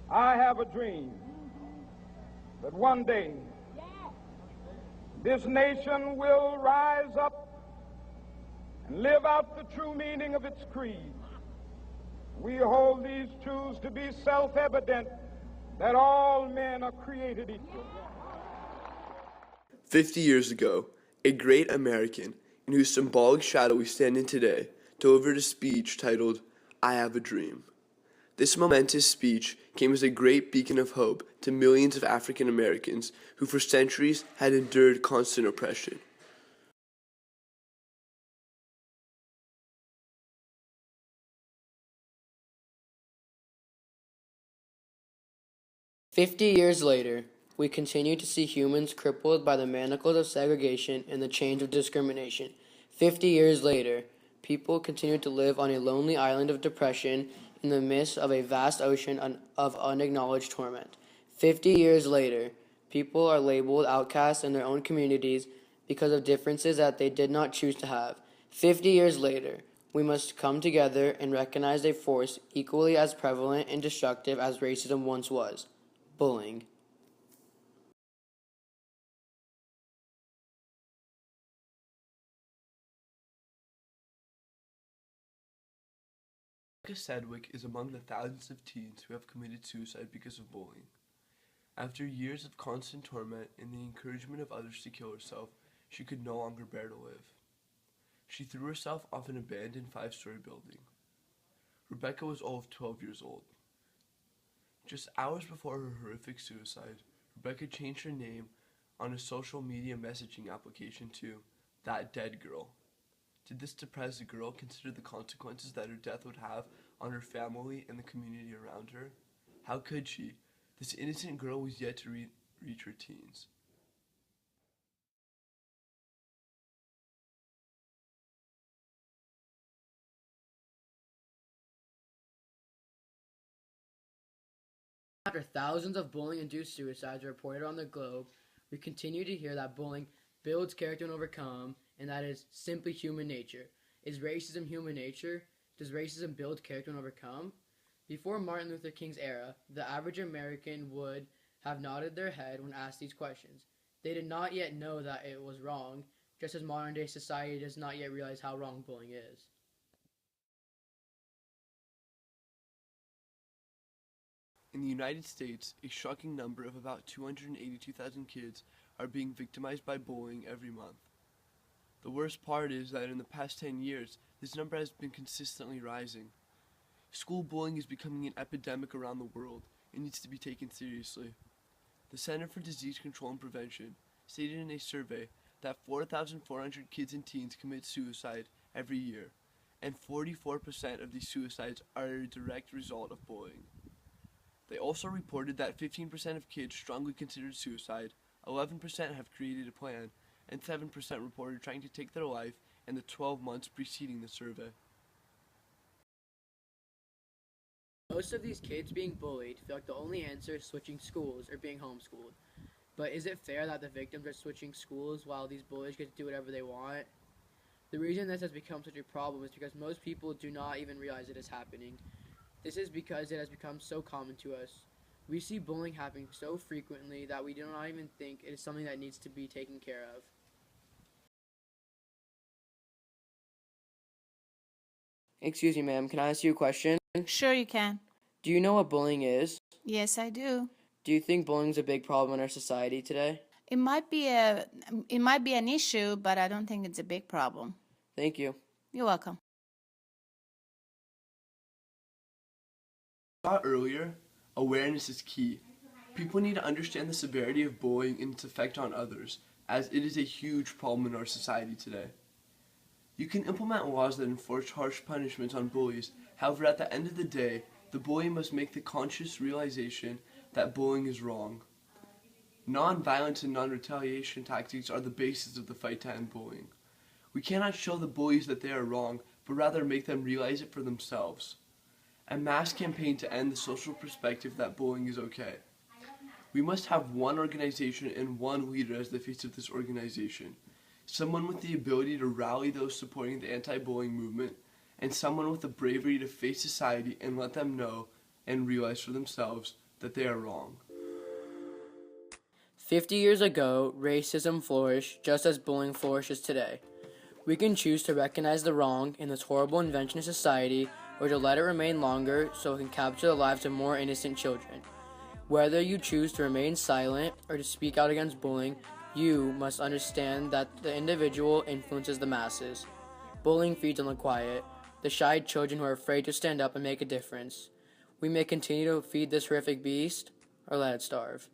I have a dream that one day this nation will rise up and live out the true meaning of its creed. We hold these truths to be self-evident, that all men are created equal. 50 years ago, a great American, in whose symbolic shadow we stand in today, delivered a speech titled, "I Have a Dream." This momentous speech came as a great beacon of hope to millions of African Americans who for centuries had endured constant oppression. "50 years later, we continue to see humans crippled by the manacles of segregation and the chains of discrimination. 50 years later, people continue to live on a lonely island of depression in the midst of a vast ocean of unacknowledged torment. 50 years later, people are labeled outcasts in their own communities because of differences that they did not choose to have. 50 years later, we must come together and recognize a force equally as prevalent and destructive as racism once was: bullying. Rebecca Sedgwick is among the thousands of teens who have committed suicide because of bullying. After years of constant torment and the encouragement of others to kill herself, she could no longer bear to live. She threw herself off an abandoned 5-story building. Rebecca was all of 12 years old. Just hours before her horrific suicide, Rebecca changed her name on a social media messaging application to "That Dead Girl." Did this depressed girl consider the consequences that her death would have on her family and the community around her? How could she? This innocent girl was yet to reach her teens. After thousands of bullying-induced suicides are reported around the globe, we continue to hear that bullying builds character and overcome, and that is simply human nature. Is racism human nature? Does racism build character and overcome? Before Martin Luther King's era, the average American would have nodded their head when asked these questions. They did not yet know that it was wrong, just as modern-day society does not yet realize how wrong bullying is. In the United States, a shocking number of about 282,000 kids are being victimized by bullying every month. The worst part is that in the past 10 years, this number has been consistently rising. School bullying is becoming an epidemic around the world and needs to be taken seriously. The Center for Disease Control and Prevention stated in a survey that 4,400 kids and teens commit suicide every year, and 44% of these suicides are a direct result of bullying. They also reported that 15% of kids strongly considered suicide, 11% have created a plan, and 7% reported trying to take their life in the 12 months preceding the survey. Most of these kids being bullied feel like the only answer is switching schools or being homeschooled. But is it fair that the victims are switching schools while these bullies get to do whatever they want? The reason this has become such a problem is because most people do not even realize it is happening. This is because it has become so common to us. We see bullying happening so frequently that we do not even think it is something that needs to be taken care of. Excuse me, ma'am, can I ask you a question? Sure you can. Do you know what bullying is? Yes, I do. Do you think bullying is a big problem in our society today? It might be an issue, but I don't think it's a big problem. Thank you. You're welcome. As I saw earlier, awareness is key. People need to understand the severity of bullying and its effect on others, as it is a huge problem in our society today. You can implement laws that enforce harsh punishments on bullies. However, at the end of the day, the bully must make the conscious realization that bullying is wrong. Non-violence and non-retaliation tactics are the basis of the fight to end bullying. We cannot show the bullies that they are wrong, but rather make them realize it for themselves. A mass campaign to end the social perspective that bullying is okay. We must have one organization and one leader as the face of this organization. Someone with the ability to rally those supporting the anti-bullying movement, and someone with the bravery to face society and let them know and realize for themselves that that they are wrong. 50 years ago, racism flourished just as bullying flourishes today. We can choose to recognize the wrong in this horrible invention of society or to let it remain longer so it can capture the lives of more innocent children. Whether you choose to remain silent or to speak out against bullying, you must understand that the individual influences the masses. Bullying feeds on the quiet, the shy children who are afraid to stand up and make a difference. We may continue to feed this horrific beast or let it starve.